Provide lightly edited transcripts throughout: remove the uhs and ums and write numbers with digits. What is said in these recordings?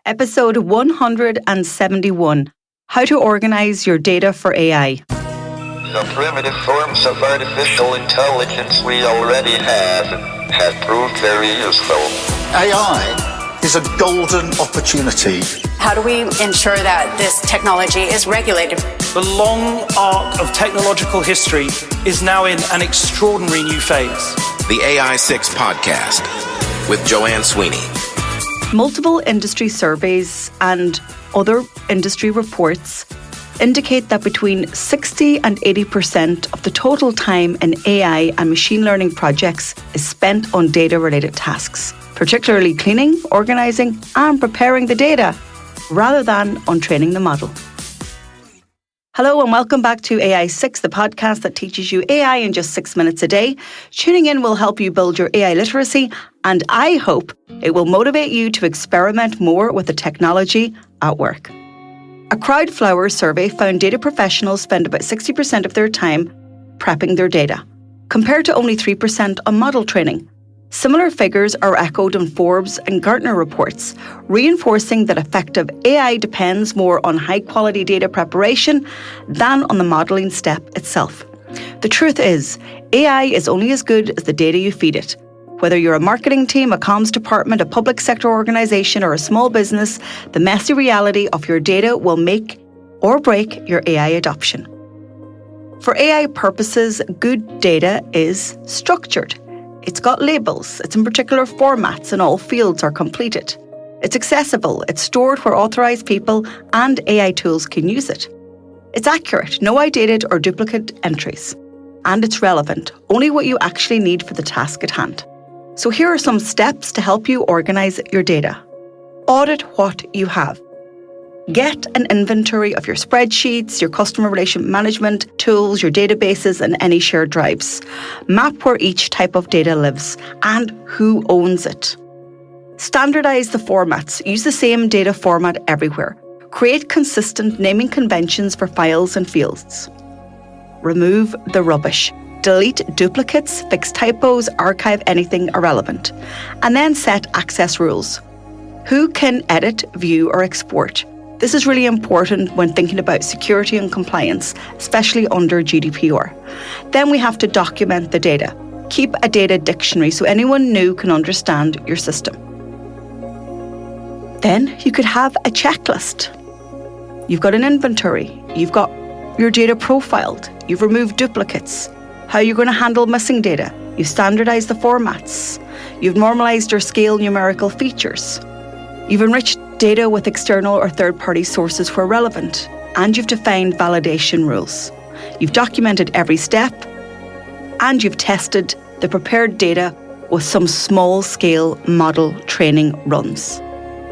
Episode 171, How to Organize Your Data for AI. The primitive forms of artificial intelligence we already have proved very useful. AI is a golden opportunity. How do we ensure that this technology is regulated? The long arc of technological history is now in an extraordinary new phase. The AI6 podcast with Joanne Sweeney. Multiple industry surveys and other industry reports indicate that between 60 and 80% of the total time in AI and machine learning projects is spent on data-related tasks, particularly cleaning, organising and preparing the data, rather than on training the model. Hello and welcome back to AI6, the podcast that teaches you AI in just 6 minutes a day. Tuning in will help you build your AI literacy, and I hope it will motivate you to experiment more with the technology at work. A CrowdFlower survey found data professionals spend about 60% of their time prepping their data, compared to only 3% on model training. Similar figures are echoed in Forbes and Gartner reports, reinforcing that effective AI depends more on high-quality data preparation than on the modelling step itself. The truth is, AI is only as good as the data you feed it. Whether you're a marketing team, a comms department, a public sector organisation or a small business, the messy reality of your data will make or break your AI adoption. For AI purposes, good data is structured. It's got labels, it's in particular formats, and all fields are completed. It's accessible, it's stored where authorised people and AI tools can use it. It's accurate, no outdated or duplicate entries. And it's relevant, only what you actually need for the task at hand. So here are some steps to help you organise your data. Audit what you have. Get an inventory of your spreadsheets, your customer relation management tools, your databases and any shared drives. Map where each type of data lives and who owns it. Standardise the formats. Use the same data format everywhere. Create consistent naming conventions for files and fields. Remove the rubbish. Delete duplicates, fix typos, archive anything irrelevant. And then set access rules. Who can edit, view or export? This is really important when thinking about security and compliance, especially under GDPR. Then we have to document the data. Keep a data dictionary so anyone new can understand your system. Then you could have a checklist. You've got an inventory. You've got your data profiled. You've removed duplicates. How are you going to handle missing data? You've standardized the formats. You've normalized or scaled numerical features. You've enriched data with external or third-party sources where relevant, and you've defined validation rules. You've documented every step, and you've tested the prepared data with some small-scale model training runs.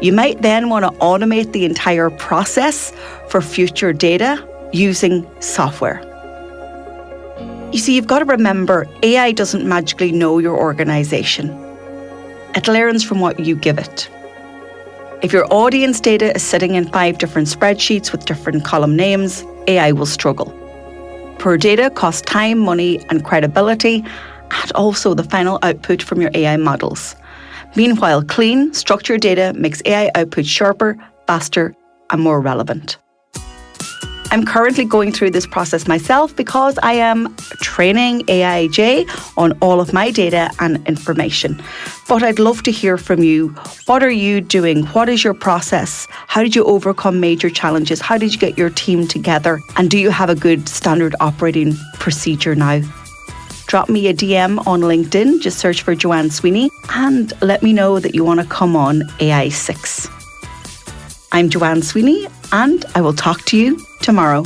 You might then want to automate the entire process for future data using software. You see, you've got to remember, AI doesn't magically know your organisation. It learns from what you give it. If your audience data is sitting in 5 different spreadsheets with different column names, AI will struggle. Poor data costs time, money and credibility, and also the final output from your AI models. Meanwhile, clean, structured data makes AI output sharper, faster and more relevant. I'm currently going through this process myself because I am training AIJ on all of my data and information. But I'd love to hear from you. What are you doing? What is your process? How did you overcome major challenges? How did you get your team together? And do you have a good standard operating procedure now? Drop me a DM on LinkedIn. Just search for Joanne Sweeney and let me know that you want to come on AI6. I'm Joanne Sweeney and I will talk to you tomorrow.